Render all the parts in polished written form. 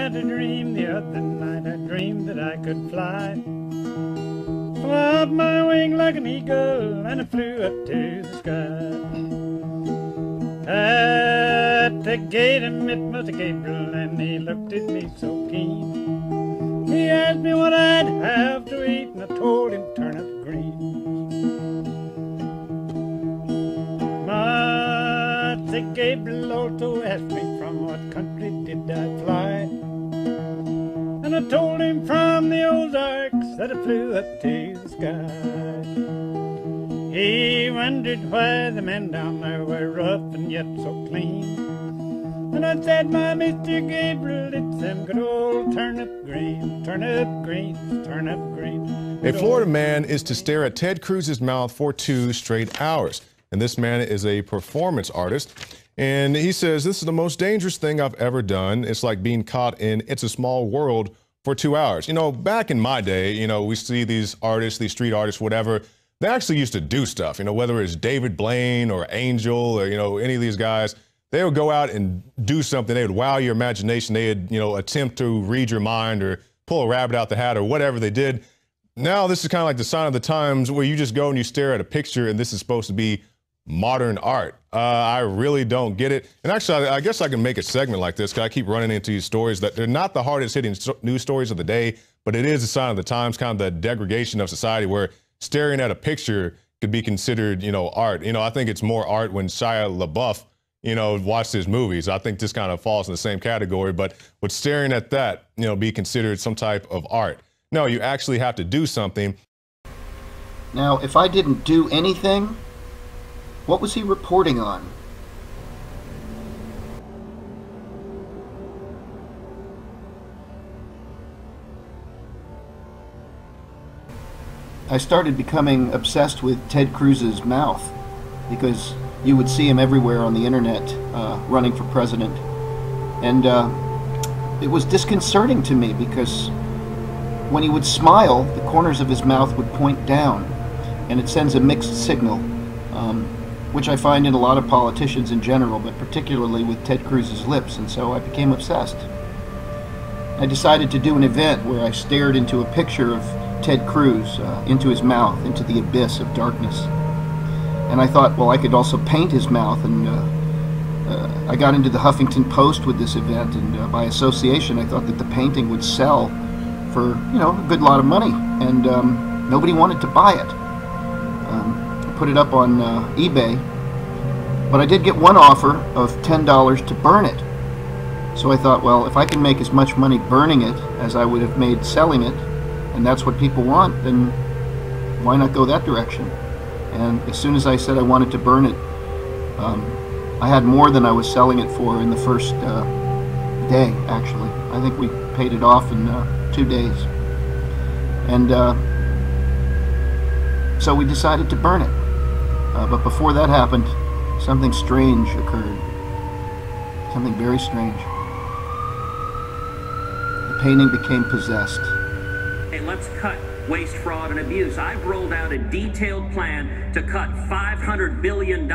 had a dream the other night. I dreamed that I could fly. Flap my wing like an eagle, and I flew up to the sky. At the gate I met Mr. Gabriel, and he looked at me so keen. He asked me what I'd have to eat, and I told him turnip greens. Mr. Gabriel also asked me from what country did I fly, and I told him from the Ozarks that I flew up to the sky. He wondered why the men down there were rough and yet so clean, and I said, my Mr. Gabriel, it's them good old turnip greens, turnip greens, turnip greens. A Florida man is to stare at Ted Cruz's mouth for 2 straight hours. And this man is a performance artist. And he says, this is the most dangerous thing I've ever done. It's like being caught in It's a Small World for 2 hours. You know, back in my day, you know, we see these artists, these street artists, whatever, they actually used to do stuff, you know, whether it's David Blaine or Angel or, you know, any of these guys, they would go out and do something. They would wow your imagination. They would, you know, attempt to read your mind or pull a rabbit out the hat or whatever they did. Now this is kind of like the sign of the times where you just go and you stare at a picture and this is supposed to be modern art. I really don't get it. And actually, I guess I can make a segment like this because I keep running into these stories that they're not the hardest hitting news stories of the day, but it is a sign of the times, kind of the degradation of society where staring at a picture could be considered, you know, art. You know, I think it's more art when Shia LaBeouf, you know, watched his movies. I think this kind of falls in the same category, but would staring at that, you know, be considered some type of art? No, you actually have to do something. Now, if I didn't do anything, what was he reporting on? I started becoming obsessed with Ted Cruz's mouth because you would see him everywhere on the internet running for president. And it was disconcerting to me because when he would smile, the corners of his mouth would point down, and it sends a mixed signal. Which I find in a lot of politicians in general, but particularly with Ted Cruz's lips, and so I became obsessed. I decided to do an event where I stared into a picture of Ted Cruz, into his mouth, into the abyss of darkness. And I thought, well, I could also paint his mouth, and I got into the Huffington Post with this event, and by association I thought that the painting would sell for, you know, a good lot of money, and nobody wanted to buy it. Put it up on eBay, but I did get one offer of $10 to burn it. So I thought, well, if I can make as much money burning it as I would have made selling it, and that's what people want, then why not go that direction? And as soon as I said I wanted to burn it, I had more than I was selling it for in the first day, actually. I think we paid it off in 2 days. And so we decided to burn it. But before that happened, something strange occurred. Something very strange. The painting became possessed. Hey, let's cut waste, fraud, and abuse. I've rolled out a detailed plan to cut $500 billion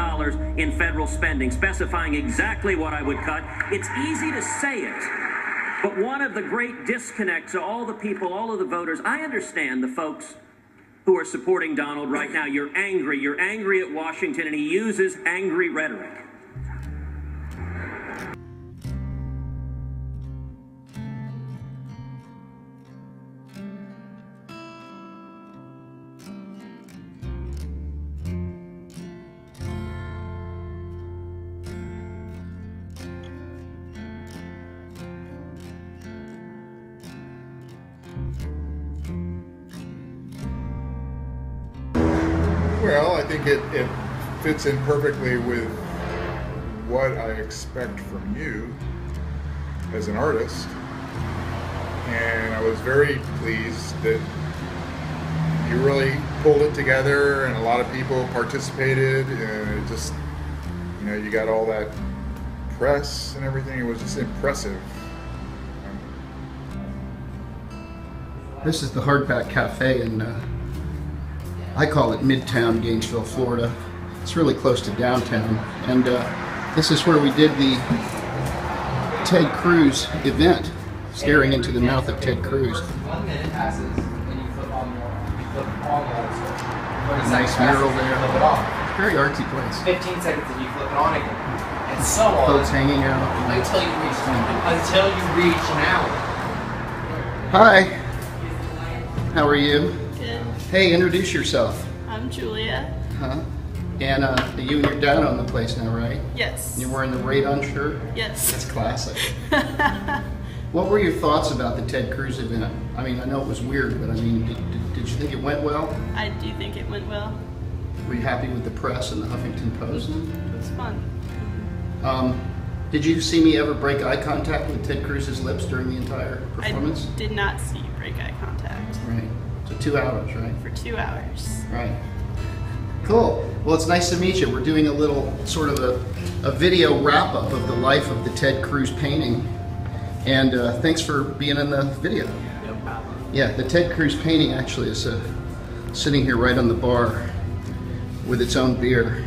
in federal spending, specifying exactly what I would cut. It's easy to say it, but one of the great disconnects of all the people, all of the voters, I understand the folks who are supporting Donald right now. You're angry at Washington, and he uses angry rhetoric. Well, I think it fits in perfectly with what I expect from you as an artist, and I was very pleased that you really pulled it together and a lot of people participated, and it just, you know, you got all that press and everything. It was just impressive. This is the Hardback Cafe in I call it Midtown Gainesville, Florida. It's really close to downtown, and this is where we did the Ted Cruz event. staring into the mouth of Ted Cruz. 1 minute passes, and you flip on more. You flip on more. A nice mural there. Flip it off. Very artsy place. 15 seconds, and you flip it on again. And so on. Coats hanging out. Until you reach an hour. Hi. How are you? Good. Hey, introduce yourself. I'm Julia. Huh? And you and your dad own the place now, right? Yes. You're wearing the Radon shirt? Yes. That's classic. What were your thoughts about the Ted Cruz event? I mean, I know it was weird, but I mean, did you think it went well? I do think it went well. Were you happy with the press and the Huffington Post? It was fun. Did you see me ever break eye contact with Ted Cruz's lips during the entire performance? I did not see you break eye contact. Right. So 2 hours, right? For 2 hours. Right. Cool. Well, it's nice to meet you. We're doing a little sort of a video wrap-up of the life of the Ted Cruz painting. And thanks for being in the video. No problem. Yeah, the Ted Cruz painting actually is sitting here right on the bar with its own beer.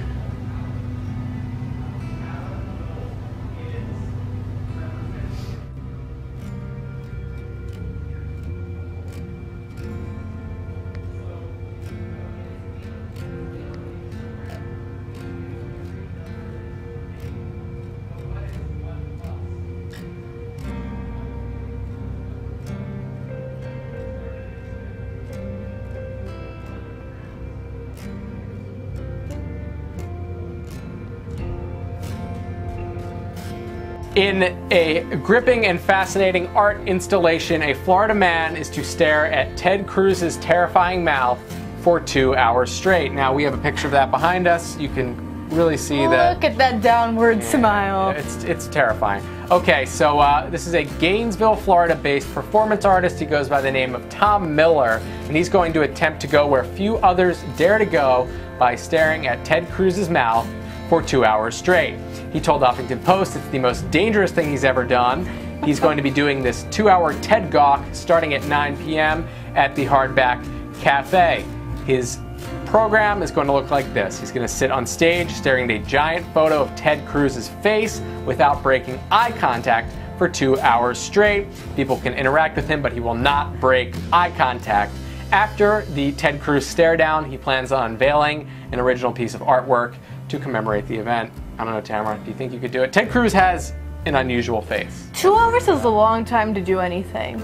In a gripping and fascinating art installation, a Florida man is to stare at Ted Cruz's terrifying mouth for 2 hours straight. Now, we have a picture of that behind us. You can really see that. Look at that downward smile. It's terrifying. Okay, so this is a Gainesville, Florida-based performance artist. He goes by the name of Tom Miller, and he's going to attempt to go where few others dare to go by staring at Ted Cruz's mouth for 2 hours straight. He told the Huffington Post it's the most dangerous thing he's ever done. He's going to be doing this 2-hour TED Gawk starting at 9 p.m. at the Hardback Cafe. His program is going to look like this. He's going to sit on stage staring at a giant photo of Ted Cruz's face without breaking eye contact for 2 hours straight. People can interact with him, but he will not break eye contact. After the Ted Cruz stare down, he plans on unveiling an original piece of artwork to commemorate the event. I don't know, Tamara, do you think you could do it? Ted Cruz has an unusual face. 2 hours is a long time to do anything.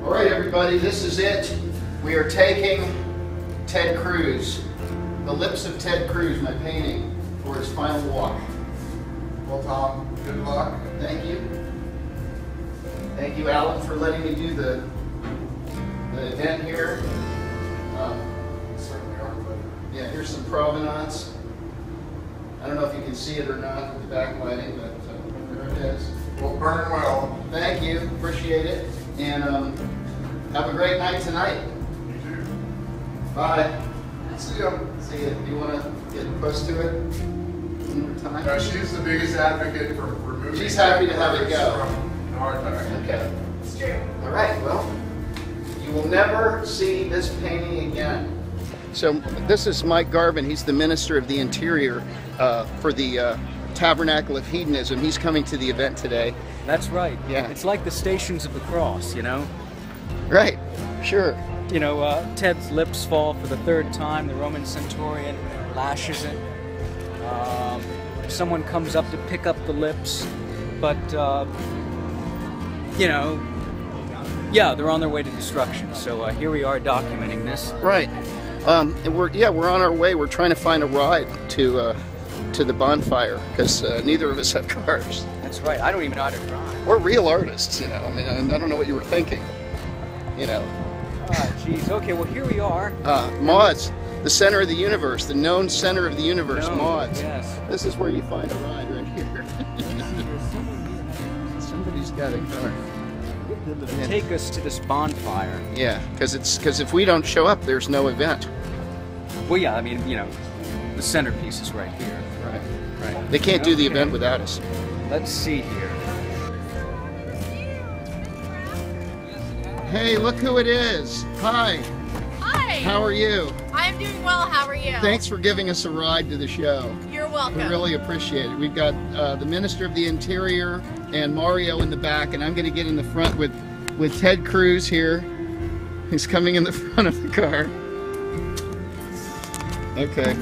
All right, everybody, this is it. We are taking Ted Cruz, the lips of Ted Cruz, my painting, for his final walk. Well, Tom, good luck. Thank you. Thank you, Alan, for letting me do the event here. Certainly are, but Yeah, here's some provenance. I don't know if you can see it or not with the backlighting, but there it is. we'll burn well. Thank you, appreciate it, and have a great night tonight. You too. Bye. See ya. See you. Do you want to get close to it one more time? She's the biggest advocate for removing. She's happy to have it go. From Hardback. Okay. It's true. All right, well, you will never see this painting again. So this is Mike Garvin. He's the Minister of the Interior for the Tabernacle of Hedonism. He's coming to the event today. That's right. Yeah. It's like the Stations of the Cross, you know? Right, sure. You know, Ted's lips fall for the 3rd time. The Roman centurion lashes it. Someone comes up to pick up the lips, but, you know, yeah, they're on their way to destruction. So here we are documenting this. Right. And we're on our way. We're trying to find a ride to the bonfire because neither of us have cars. That's right. I don't even know how to drive. We're real artists, you know. I mean, I don't know what you were thinking, you know. Ah, jeez. Okay, well, here we are. Mods, the center of the universe, the known center of the universe, No, Mods. yes. This is where you find a ride right here. Somebody's got a car. Take us to this bonfire. Yeah, because if we don't show up, there's no event. Well, yeah, I mean, you know, the centerpiece is right here. Right. Right. They can't do the Okay. event without us. Let's see here. Hey, look who it is. Hi. Hi. How are you? I'm doing well. How are you? Thanks for giving us a ride to the show. You're welcome. We really appreciate it. We've got the Minister of the Interior and Mario in the back, and I'm going to get in the front with with Ted Cruz here. He's coming in the front of the car. Okay.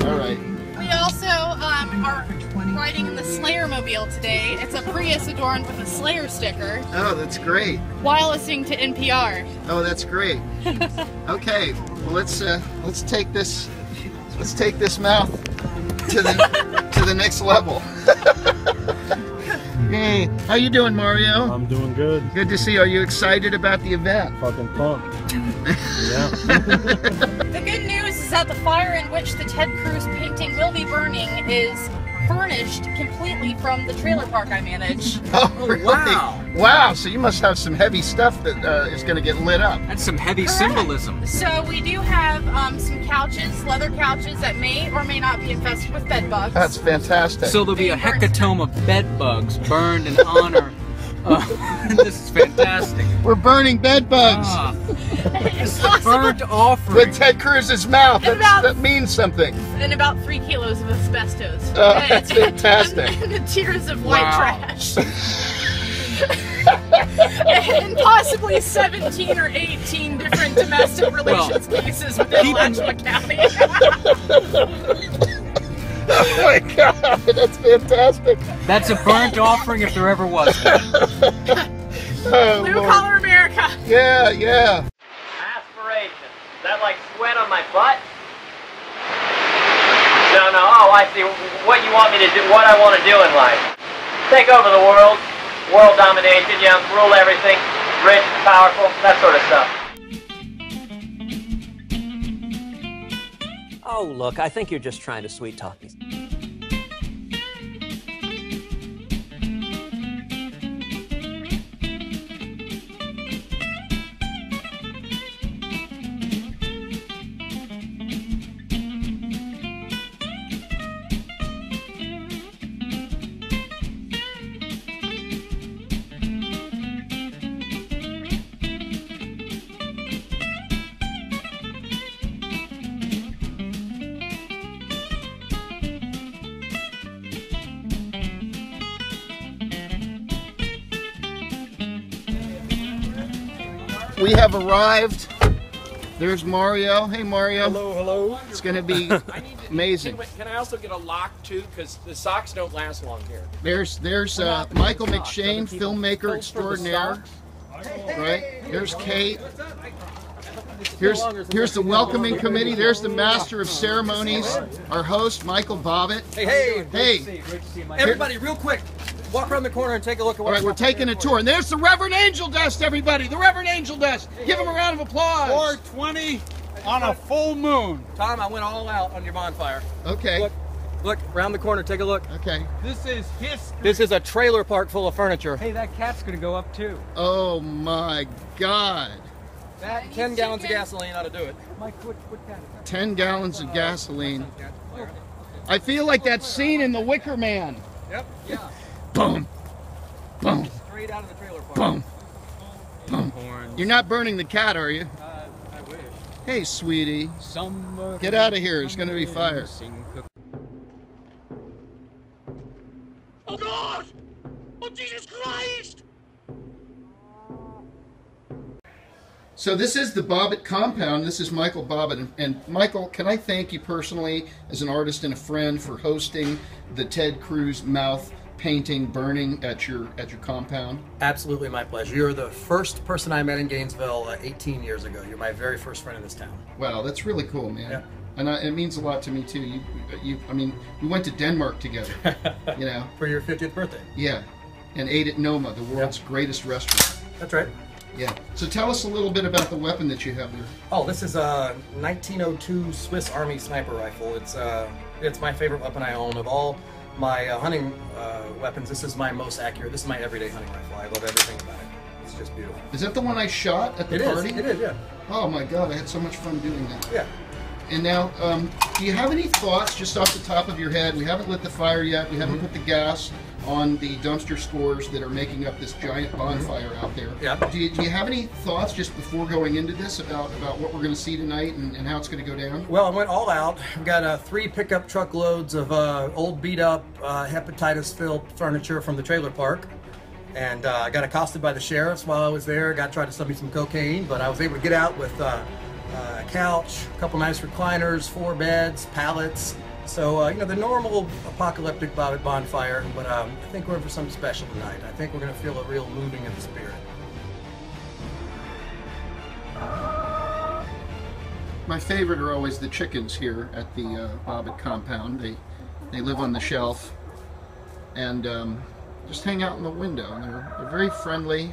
All right. We also are riding in the Slayer mobile today. It's a Prius adorned with a Slayer sticker. Oh, that's great. While listening to NPR. Oh, that's great. Okay, well let's take this mouth to the next level. Hey, how you doing, Mario? I'm doing good. Good to see you. Are you excited about the event? Fucking pumped. Yeah. The good news is that the fire in which the Ted Cruz painting will be burning is furnished completely from the trailer park I manage. Oh, really? Wow. Wow, so you must have some heavy stuff that is going to get lit up. That's some heavy Correct. Symbolism. So we do have some couches, leather couches that may or may not be infested with bed bugs. That's fantastic. So there'll be a hecatomb of bed bugs burned in honor. This is fantastic. We're burning bed bugs. It's a burnt offering. With Ted Cruz's mouth. That means something. And about 3 kilos of asbestos. That's fantastic. And the tears of white trash. And possibly 17 or 18 different domestic relations cases within Alachua County. Oh my God, that's fantastic. That's a burnt offering if there ever was one. Oh, Blue Collar America. Yeah, yeah. Aspiration. Is that like sweat on my butt? No, no. Oh, I see. What you want me to do, what I want to do in life. Take over the world. World domination, rule everything. Rich, powerful, that sort of stuff. Oh, look, I think you're just trying to sweet talk me. We have arrived. There's Mario. Hey, Mario. Hello, hello. It's going to be amazing. Can I also get a lock too? Because the socks don't last long here. There's Michael McShane, filmmaker extraordinaire. Right. There's Kate. Here's the welcoming committee. There's the master of ceremonies, our host, Michael Bobbitt. Hey. Hey. Everybody, real quick. Walk around the corner and take a look at what. All right, we're taking a tour. And there's the Reverend Angel Dust, everybody. The Reverend Angel Dust. Give him a round of applause. 420 on a full moon. Tom, I went all out on your bonfire. Okay. Look, round the corner, take a look. Okay. This is history. This is a trailer park full of furniture. Hey, that cat's gonna go up too. Oh my God. That 10 gallons of gasoline ought to do it. Mike, what cat is that? 10 gallons of gasoline. I feel like that scene in The Wicker Man. Yep. Yeah. Boom. Boom. Straight out of the trailer park. Boom. Boom. You're not burning the cat, are you? I wish. Hey, sweetie. Get out of here. There's going to be fire. Oh, God! Oh, Jesus Christ! So this is the Bobbitt Compound. This is Michael Bobbitt. And Michael, can I thank you personally as an artist and a friend for hosting the Ted Cruz mouth painting burning at your compound? Absolutely, my pleasure. You're the first person I met in Gainesville 18 years ago. You're my very first friend in this town. Wow, that's really cool, man. Yeah. And it means a lot to me too. I mean, we went to Denmark together. You know, for your 50th birthday. Yeah, and ate at Noma, the world's greatest restaurant. That's right. Yeah. So tell us a little bit about the weapon that you have there. Oh, this is a 1902 Swiss Army sniper rifle. It's my favorite weapon I own. Of all my hunting weapons, this is my most accurate. This is my everyday hunting rifle. I love everything about it. It's just beautiful. Is that the one I shot at the party? It is, yeah. Oh my God, I had so much fun doing that. Yeah. And now, do you have any thoughts just off the top of your head? We haven't lit the fire yet. We haven't put the gas on the dumpster scores that are making up this giant bonfire out there. Yeah. Do you have any thoughts just before going into this about what we're going to see tonight and how it's going to go down? Well, I went all out. I've got 3 pickup truckloads of old beat-up hepatitis-filled furniture from the trailer park. And I got accosted by the sheriffs while I was there. Got tried to sell me some cocaine, but I was able to get out with a couch, a couple nice recliners, 4 beds, pallets. So, you know, the normal apocalyptic Bobbitt bonfire, but I think we're in for something special tonight. I think we're going to feel a real moving of the spirit. My favorite are always the chickens here at the Bobbitt Compound. They live on the shelf and just hang out in the window. And they're very friendly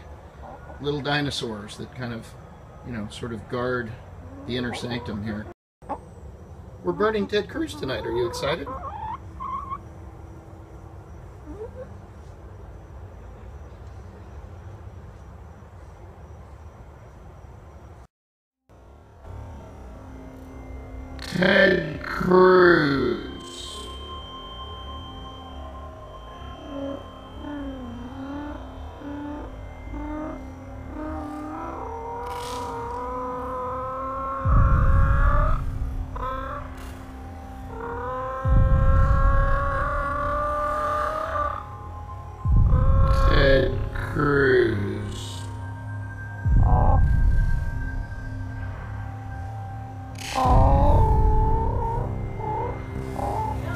little dinosaurs that kind of, you know, sort of guard the inner sanctum here. We're burning Ted Cruz tonight. Are you excited? Ted Cruz. Ted Cruz.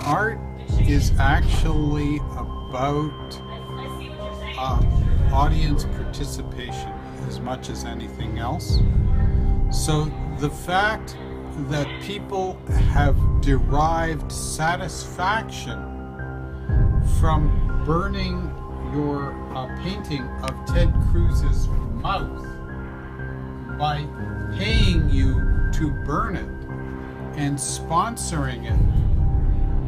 Art is actually about audience participation as much as anything else. So the fact that people have derived satisfaction from burning your painting of Ted Cruz's mouth by paying you to burn it and sponsoring it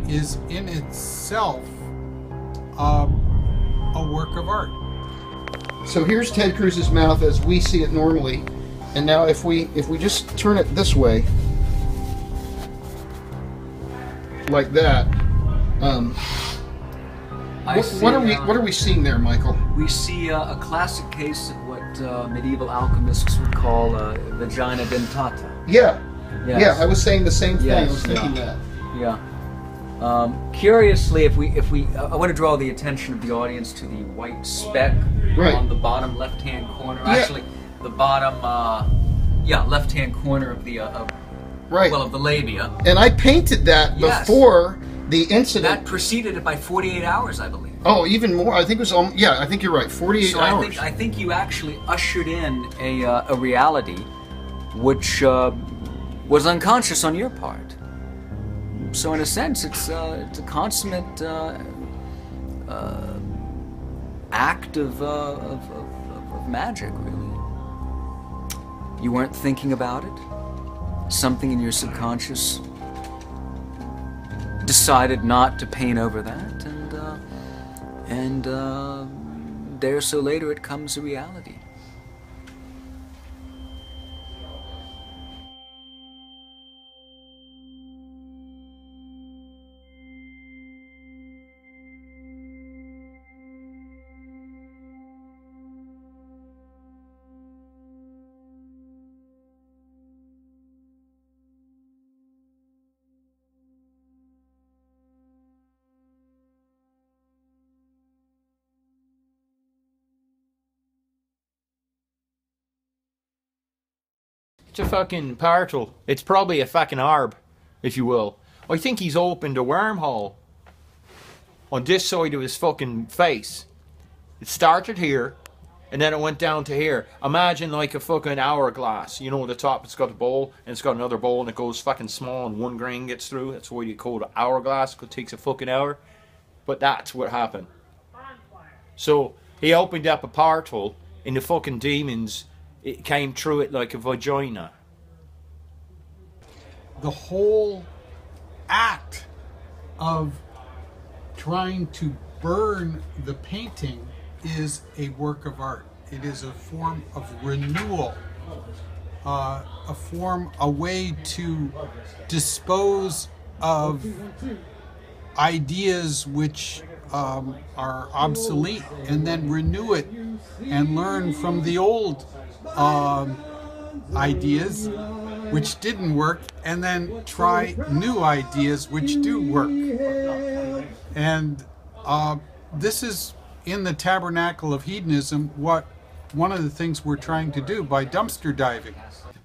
is in itself a work of art. So here's Ted Cruz's mouth as we see it normally, and now if we just turn it this way, like that, what are we seeing there, Michael? We see a classic case of what medieval alchemists would call vagina dentata. Yeah, Yes. yeah. I was saying the same thing. Yes, I was thinking yeah. that. Yeah. Curiously, if we I want to draw the attention of the audience to the white speck Right. on the bottom left-hand corner. Yeah. Actually, the bottom, left-hand corner of the Right. well, of the labia. And I painted that Yes. before the incident. That preceded it by 48 hours, I believe. Oh, even more. I think it was. Yeah, I think you're right. 48 So hours. I think you actually ushered in a reality which was unconscious on your part. So in a sense, it's a consummate act of magic, really. You weren't thinking about it. Something in your subconscious decided not to paint over that, and there, so later it comes a reality. It's a fucking portal. It's probably a fucking orb, if you will. I think he's opened a wormhole on this side of his fucking face. It started here, and then it went down to here. Imagine like a fucking hourglass. You know, the top it's got a bowl, and it's got another bowl, and it goes fucking small, and one grain gets through. That's why you call it hourglass, because it takes a fucking hour. But that's what happened. So, he opened up a portal, and the fucking demons, it came through it like a vagina. The whole act of trying to burn the painting is a work of art. It is a form of renewal, a way to dispose of ideas which are obsolete, and then renew it and learn from the old ideas which didn't work, and then try new ideas which do work. And this is in the Tabernacle of Hedonism one of the things we're trying to do by dumpster diving.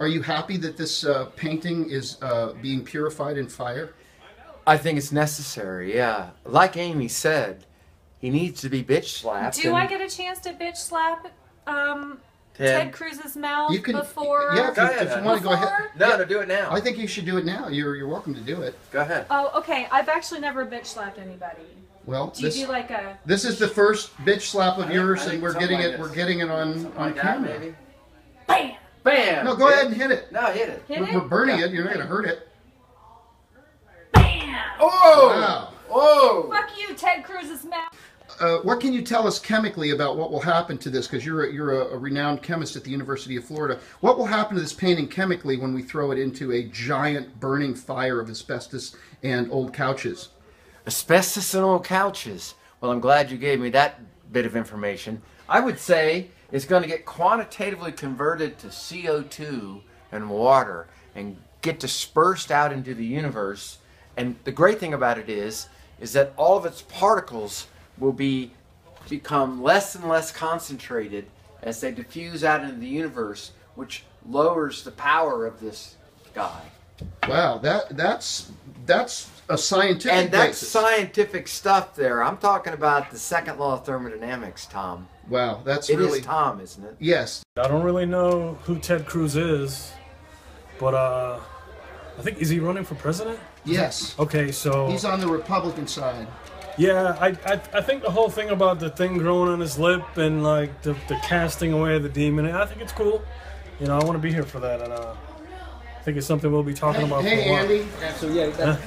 Are you happy that this painting is being purified in fire? I think it's necessary, yeah. Like Amy said, he needs to be bitch slapped. Do I get a chance to bitch slap Ted Cruz's mouth before? Yeah, if you want to go ahead. No, do it now. I think you should do it now. You're welcome to do it. Go ahead. Oh, okay. I've actually never bitch slapped anybody. Well, do you do like a? This is the first bitch slap of yours, and we're getting it. We're getting it on camera. Maybe. Bam! Bam! No, go ahead and hit it. No, hit it. We're burning it. You're not going to hurt it. Bam! Oh! Wow. Oh! Fuck you, Ted Cruz's mouth. What can you tell us chemically about what will happen to this? Because you're a renowned chemist at the University of Florida. What will happen to this painting chemically when we throw it into a giant burning fire of asbestos and old couches? Asbestos and old couches. Well, I'm glad you gave me that bit of information. I would say it's going to get quantitatively converted to CO2 and water and get dispersed out into the universe. And the great thing about it is that all of its particles will become less and less concentrated as they diffuse out into the universe, which lowers the power of this guy. Wow, that's a scientific and that's basis. Scientific stuff there. I'm talking about the second law of thermodynamics, Tom. Wow, that's it really... is Tom, isn't it? Yes. I don't really know who Ted Cruz is, but I think, is he running for president? Yes. Okay, so... He's on the Republican side. Yeah, I think the whole thing about the thing growing on his lip and like the casting away of the demon, I think it's cool. You know, I want to be here for that, and I think it's something we'll be talking about for a while. Andy. Yeah, so yeah,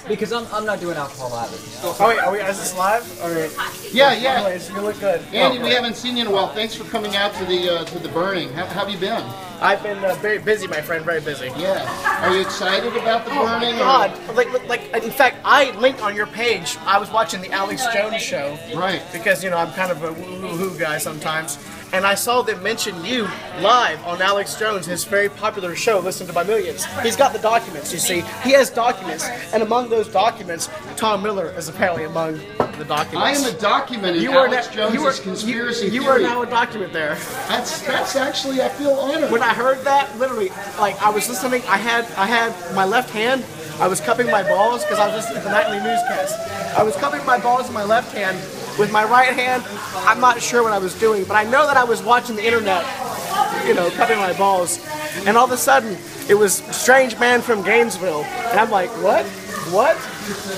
because I'm not doing alcohol either. Oh wait, is this live? Or... Yeah. Anyways, you look good. Andy, we haven't seen you in a while. Thanks for coming out to the burning. How have you been? I've been very busy, my friend. Very busy. Yeah. Are you excited about the burning? Oh my God! Like, in fact, I linked on your page. I was watching the Alex Jones show. Right. Because I'm kind of a woo-hoo guy sometimes. And I saw them mention you live on Alex Jones, his very popular show, listened to by millions. He's got the documents, you see. He has documents, and among those documents, Tom Miller is apparently among the documents. I am a document in Alex Jones' conspiracy theory. You are now a document there. That's actually, I feel honored. When I heard that, literally, like, I was listening, I had my left hand, I was cupping my balls, because I was listening to the nightly newscast. I was cupping my balls in my left hand. With my right hand, I'm not sure what I was doing, but I know that I was watching the internet, cupping my balls. And all of a sudden, it was Strange Man from Gainesville. And I'm like, what? What?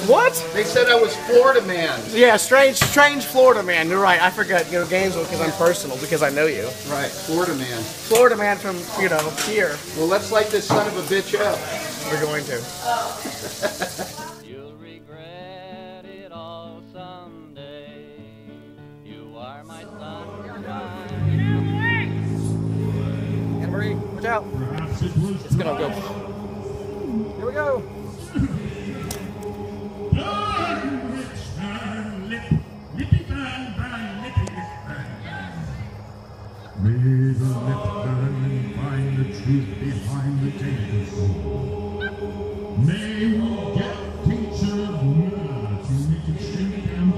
What? They said I was Florida Man. Yeah, strange Florida Man. You're right. I forgot, Gainesville because I'm personal, because I know you. Right, Florida Man. Florida Man from, here. Well, let's light this son of a bitch up. We're going to. Watch out. It's gonna go. Here we go. May the lip burn and find the truth behind the danger soul. May we get a tincture of murder to make it shrink and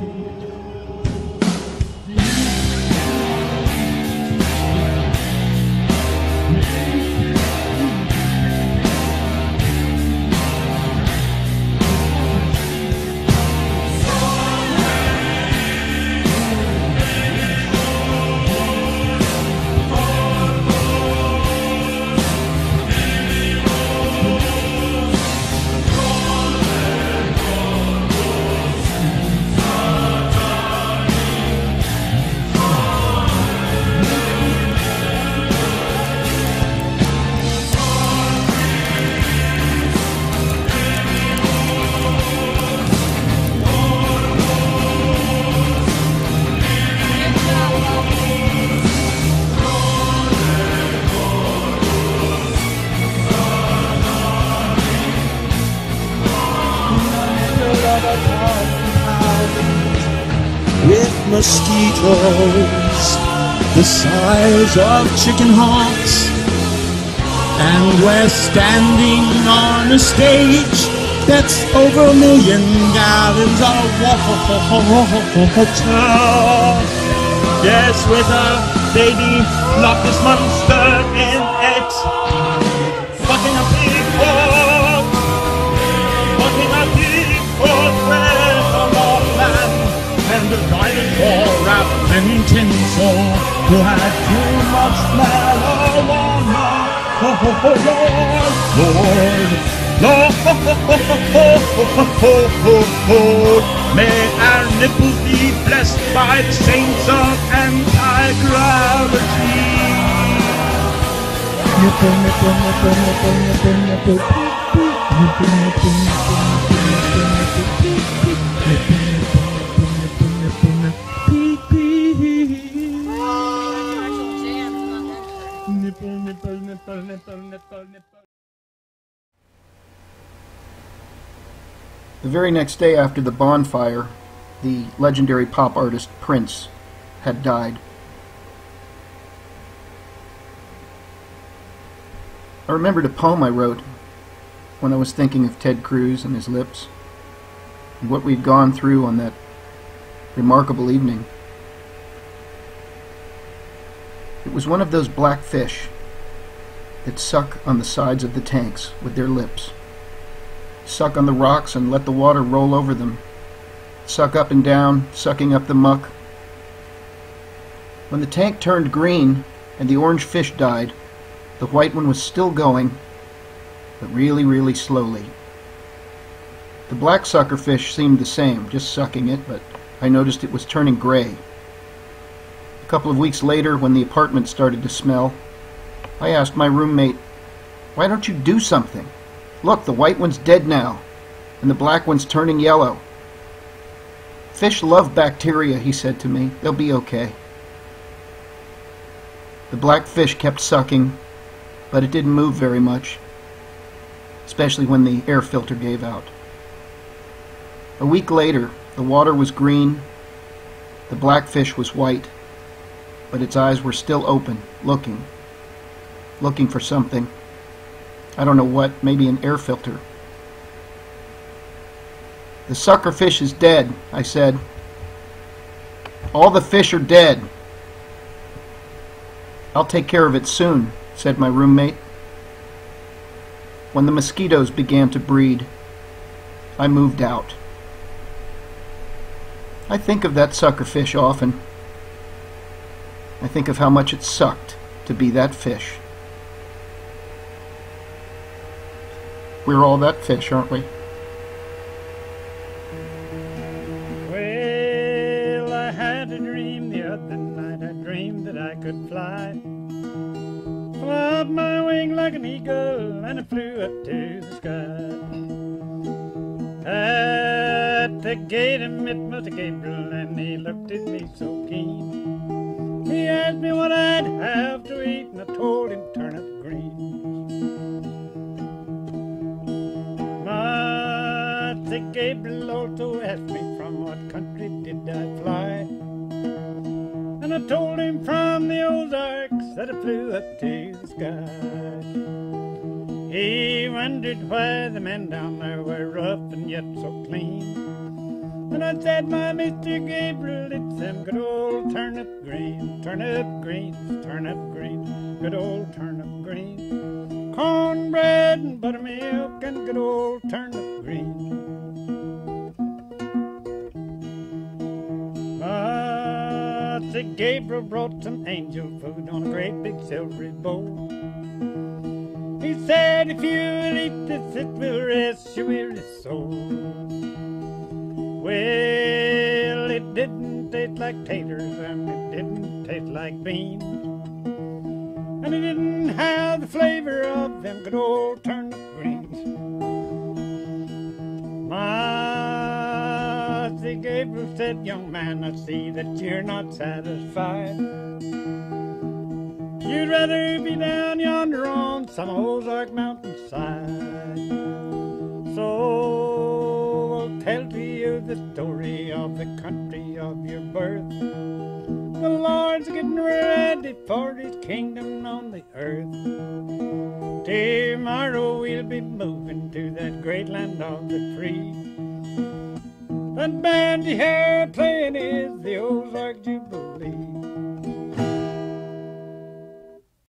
with mosquitoes the size of chicken hawks, and we're standing on a stage That's over 1 million gallons of water. Yes, with a baby Loch Ness monster in it. Fucking a big hole. Fucking a big hole with a Mothman. And a dinosaur wrapped in tinsel who had too much marijuana. Lord, may our nipples be blessed by the saints of anti-gravity. Nipple, nipple, nipple, nipple, nipple, nipple, nipple, nipple, The very next day after the bonfire, the legendary pop artist Prince had died. I remembered a poem I wrote when I was thinking of Ted Cruz and his lips, and what we'd gone through on that remarkable evening. It was one of those black fish that suck on the sides of the tanks with their lips. Suck on the rocks and let the water roll over them. Suck up and down, sucking up the muck. When the tank turned green and the orange fish died, the white one was still going, but really, really slowly. The black sucker fish seemed the same, just sucking it, but I noticed it was turning gray. A couple of weeks later, when the apartment started to smell, I asked my roommate, "Why don't you do something? Look, the white one's dead now, and the black one's turning yellow." "Fish love bacteria," he said to me. "They'll be okay." The black fish kept sucking, but it didn't move very much, especially when the air filter gave out. A week later, the water was green, the black fish was white, but its eyes were still open, looking for something. I don't know what, maybe an air filter. "The sucker fish is dead," I said. "All the fish are dead." "I'll take care of it soon," said my roommate. When the mosquitoes began to breed, I moved out. I think of that sucker fish often. I think of how much it sucked to be that fish. We're all that fish, aren't we? Well, I had a dream the other night. I dreamed that I could fly. Flapped my wing like an eagle, and I flew up to the sky. At the gate I met Mr. Gabriel, and he looked at me so keen. He asked me what I'd have to eat, and I told him turnip greens. Master Gabriel also asked me from what country did I fly, and I told him from the Ozarks that I flew up to the sky. He wondered why the men down there were rough and yet so clean, and I said, "My Mr. Gabriel, it's them good old turnip greens, turnip greens, turnip greens, good old turnip greens. Cornbread and buttermilk and good old turnip greens." Master Gabriel brought some angel food on a great big silvery bowl. He said, "If you will eat this, it will rest your weary soul." Well, it didn't taste like taters, and it didn't taste like beans, and it didn't have the flavor of them good old turnip greens. Master Gabriel said, "Young man, I see that you're not satisfied. You'd rather be down yonder on some Ozark mountainside. So I'll tell to you the story of the country of your birth. The Lord's getting ready ready for his kingdom on the earth. Tomorrow we'll be moving to that great land of the free. That band you heard playing is the Ozark Jubilee.